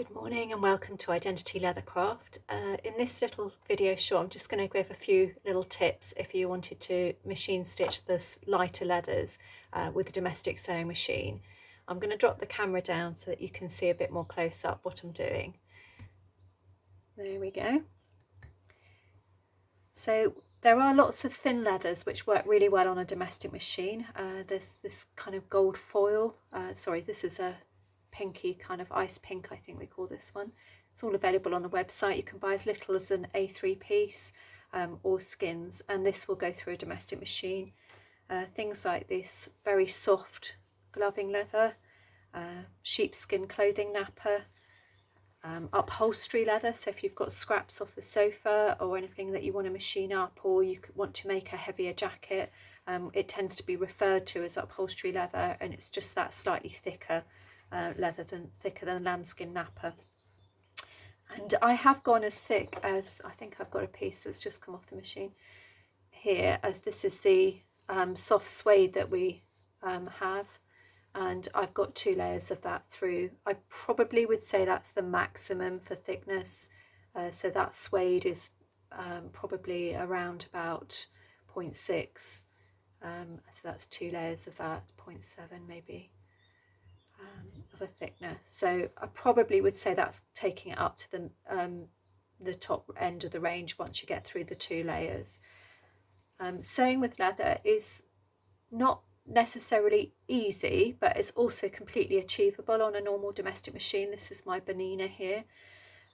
Good morning and welcome to Identity Leathercraft. In this little video short, I'm just going to give a few little tips if you wanted to machine stitch this lighter leathers with a domestic sewing machine. I'm going to drop the camera down so that you can see a bit more close up what I'm doing. There we go. So there are lots of thin leathers which work really well on a domestic machine. There's this kind of gold foil, this is a pinky kind of ice pink, I think we call this one. It's all available on the website. You can buy as little as an A3 piece or skins, and this will go through a domestic machine. Things like this very soft gloving leather, sheepskin clothing nappa, upholstery leather, so if you've got scraps off the sofa or anything that you want to machine up, or you want to make a heavier jacket, it tends to be referred to as upholstery leather, and it's just that slightly thicker thicker than lambskin nappa. And I have gone as thick as, I think I've got a piece that's just come off the machine here, as this is the soft suede that we have, and I've got 2 layers of that through. I probably would say that's the maximum for thickness, so that suede is probably around about 0.6, so that's 2 layers of that, 0.7 maybe. Of a thickness, so I probably would say that's taking it up to the top end of the range once you get through the 2 layers. Sewing with leather is not necessarily easy, but it's also completely achievable on a normal domestic machine. This is my Bernina here,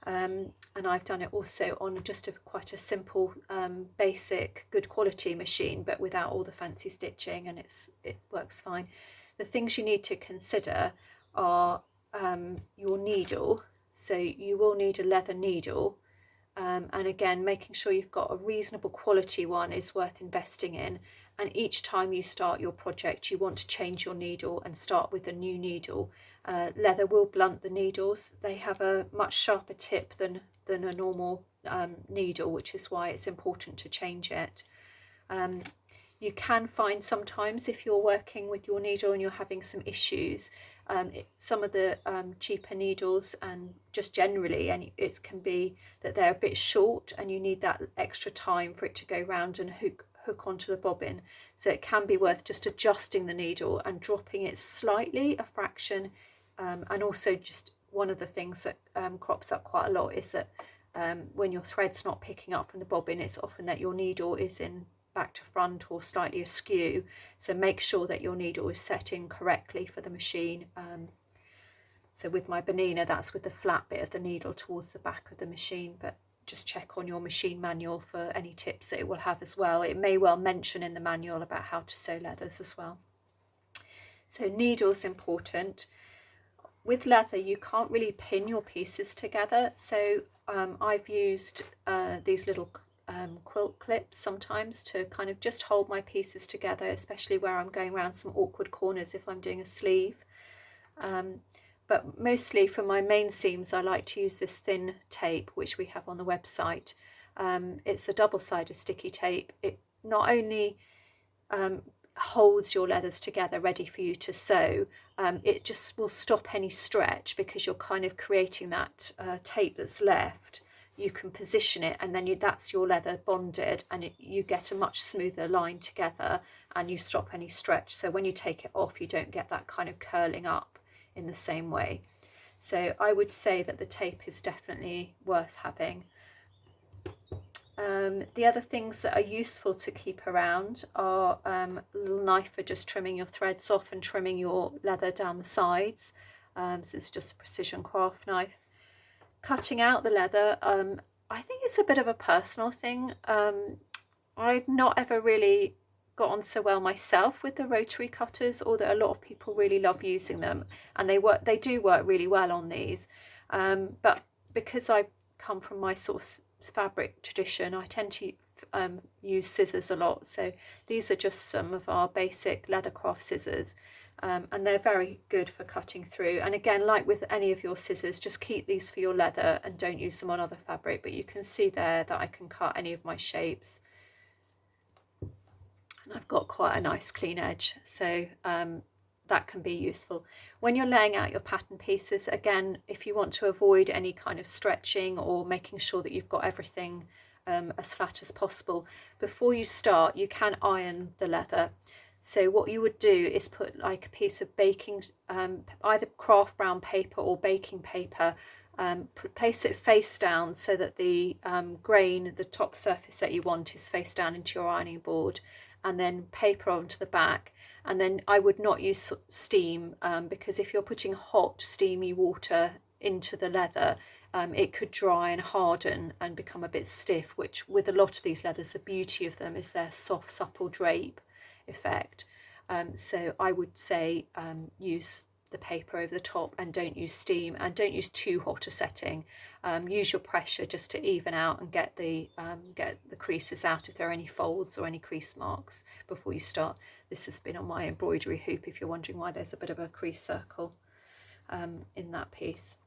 and I've done it also on just quite a simple basic good quality machine, but without all the fancy stitching, and it works fine. The things you need to consider are your needle, so you will need a leather needle, and again making sure you've got a reasonable quality one is worth investing in, and each time you start your project you want to change your needle and start with a new needle. Leather will blunt the needles, they have a much sharper tip than a normal needle, which is why it's important to change it. You can find sometimes if you're working with your needle and you're having some issues, some of the cheaper needles, and just generally, and it can be that they're a bit short and you need that extra time for it to go round and hook onto the bobbin. So it can be worth just adjusting the needle and dropping it slightly, a fraction. And also, just one of the things that crops up quite a lot is that when your thread's not picking up from the bobbin, it's often that your needle is in back to front or slightly askew, so make sure that your needle is set in correctly for the machine. So with my Bernina, that's with the flat bit of the needle towards the back of the machine, but just check on your machine manual for any tips that it will have as well. It may well mention in the manual about how to sew leathers as well. So needles important. With leather you can't really pin your pieces together, so I've used these little quilt clips sometimes to kind of just hold my pieces together, especially where I'm going around some awkward corners if I'm doing a sleeve. But mostly for my main seams I like to use this thin tape which we have on the website. It's a double-sided sticky tape. It not only holds your leathers together ready for you to sew, it just will stop any stretch because you're kind of creating that tape that's left. You can position it and then that's your leather bonded, and you get a much smoother line together and you stop any stretch. So when you take it off you don't get that kind of curling up in the same way. So I would say that the tape is definitely worth having. The other things that are useful to keep around are a little knife for just trimming your threads off and trimming your leather down the sides. So it's just a precision craft knife. Cutting out the leather, I think it's a bit of a personal thing. I've not ever really got on so well myself with the rotary cutters, although a lot of people really love using them, and they do work really well on these. But because I come from my sort of fabric tradition, I tend to use scissors a lot. So these are just some of our basic Leathercraft scissors. And they're very good for cutting through. And again, like with any of your scissors, just keep these for your leather and don't use them on other fabric. But you can see there that I can cut any of my shapes. And I've got quite a nice clean edge, so that can be useful. When you're laying out your pattern pieces, again, if you want to avoid any kind of stretching or making sure that you've got everything as flat as possible, before you start you can iron the leather. So what you would do is put like a piece of baking, either craft brown paper or baking paper, place it face down so that the grain, the top surface that you want, is face down into your ironing board, and then paper onto the back. And then I would not use steam, because if you're putting hot steamy water into the leather, it could dry and harden and become a bit stiff, which with a lot of these leathers, the beauty of them is their soft supple drape effect. So I would say use the paper over the top, and don't use steam, and don't use too hot a setting. Use your pressure just to even out and get the creases out if there are any folds or any crease marks before you start. This has been on my embroidery hoop, if you're wondering why there's a bit of a crease circle in that piece.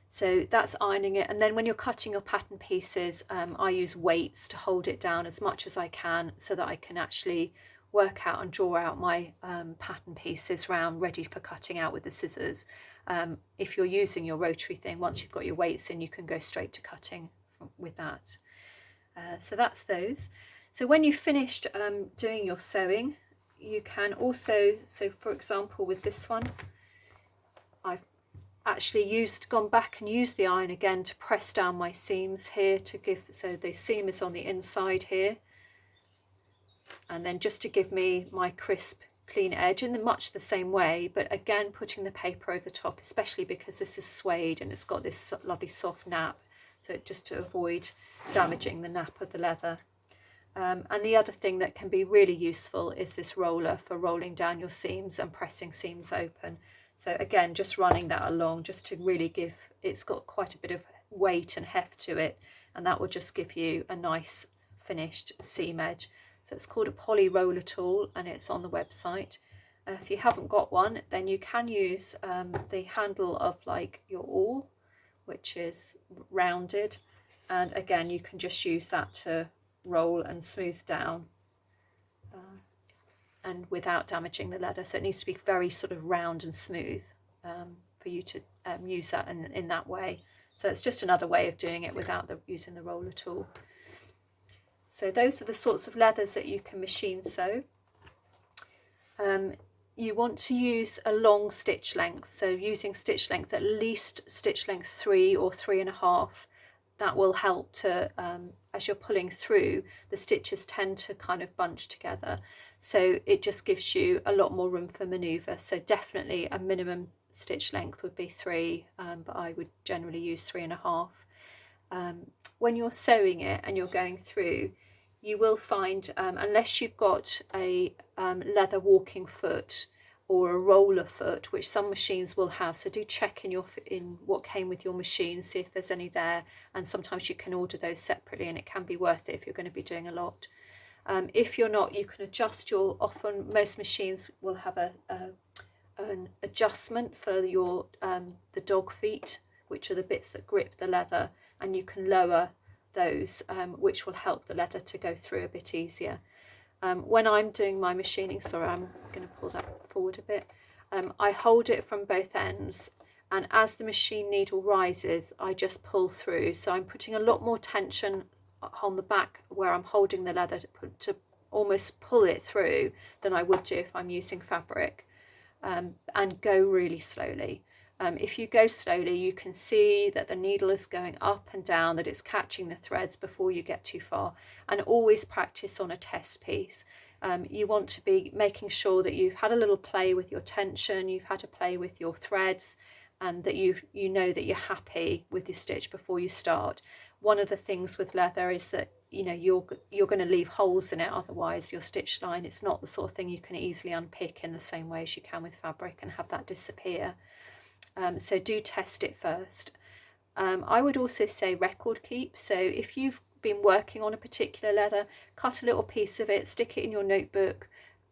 So that's ironing it. And then when you're cutting your pattern pieces, I use weights to hold it down as much as I can, so that I can actually work out and draw out my pattern pieces round, ready for cutting out with the scissors. If you're using your rotary thing, once you've got your weights in, you can go straight to cutting with that. So that's those. So when you've finished doing your sewing, you can also, so for example with this one, I've actually gone back and used the iron again to press down my seams here to give, so the seam is on the inside here, and then just to give me my crisp clean edge in much the same way, but again putting the paper over the top, especially because this is suede and it's got this lovely soft nap, so just to avoid damaging the nap of the leather. And the other thing that can be really useful is this roller for rolling down your seams and pressing seams open. So again, just running that along just to really give, it's got quite a bit of weight and heft to it, and that will just give you a nice finished seam edge. So it's called a poly roller tool, and it's on the website. If you haven't got one, then you can use the handle of like your awl, which is rounded, and again you can just use that to roll and smooth down, and without damaging the leather. So it needs to be very sort of round and smooth for you to use that in that way. So it's just another way of doing it without using the roller tool. So those are the sorts of leathers that you can machine sew. You want to use a long stitch length, so using stitch length at least stitch length 3 or 3.5. That will help to, as you're pulling through, the stitches tend to kind of bunch together, so it just gives you a lot more room for manoeuvre. So definitely a minimum stitch length would be 3, but I would generally use 3.5. When you're sewing it and you're going through, you will find, unless you've got a leather walking foot or a roller foot, which some machines will have, so do check in what came with your machine, see if there's any there, and sometimes you can order those separately, and it can be worth it if you're going to be doing a lot. If you're not, you can adjust your, often most machines will have an adjustment for your the dog feet, which are the bits that grip the leather, and you can lower those, which will help the leather to go through a bit easier. When I'm doing my machining, sorry, I'm going to pull that forward a bit, I hold it from both ends, and as the machine needle rises, I just pull through. So I'm putting a lot more tension on the back where I'm holding the leather to almost pull it through than I would do if I'm using fabric, and go really slowly. If you go slowly, you can see that the needle is going up and down, that it's catching the threads before you get too far. And always practice on a test piece. You want to be making sure that you've had a little play with your tension, you've had a play with your threads, and that you know that you're happy with your stitch before you start. One of the things with leather is that you're going to leave holes in it, otherwise your stitch line, it's not the sort of thing you can easily unpick in the same way as you can with fabric and have that disappear. So do test it first. I would also say record keep. So if you've been working on a particular leather, cut a little piece of it, stick it in your notebook,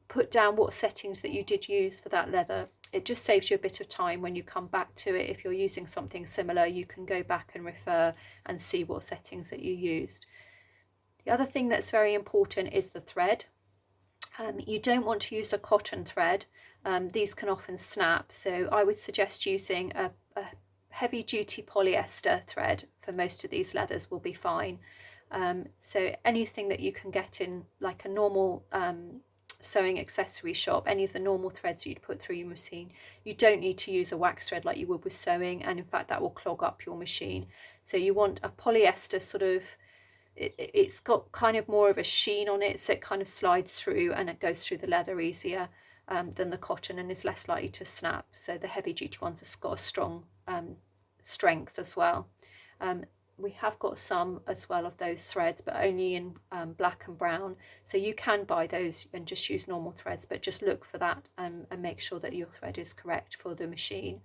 put down what settings that you did use for that leather. It just saves you a bit of time when you come back to it. If you're using something similar, you can go back and refer and see what settings that you used. The other thing that's very important is the thread. You don't want to use a cotton thread. these can often snap, so I would suggest using a heavy duty polyester thread for most of these leathers will be fine. So anything that you can get in like a normal sewing accessory shop, any of the normal threads you'd put through your machine, you don't need to use a wax thread like you would with sewing, and in fact that will clog up your machine. So you want a polyester sort of, it's got kind of more of a sheen on it, so it kind of slides through and it goes through the leather easier than the cotton, and is less likely to snap. So the heavy duty ones have got a strong strength as well. We have got some as well of those threads, but only in black and brown, so you can buy those and just use normal threads, but just look for that and make sure that your thread is correct for the machine.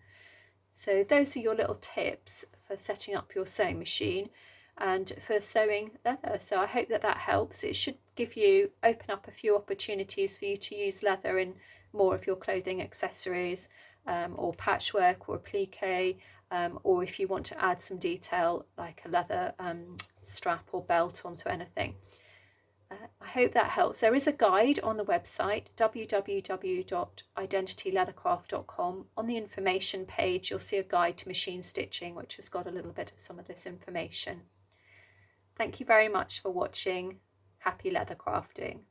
So those are your little tips for setting up your sewing machine and for sewing leather. So I hope that that helps. It should open up a few opportunities for you to use leather in more of your clothing accessories, or patchwork or applique, or if you want to add some detail like a leather strap or belt onto anything. I hope that helps. There is a guide on the website www.identityleathercraft.com. On the information page you'll see a guide to machine stitching, which has got a little bit of some of this information. Thank you very much for watching. Happy leather crafting.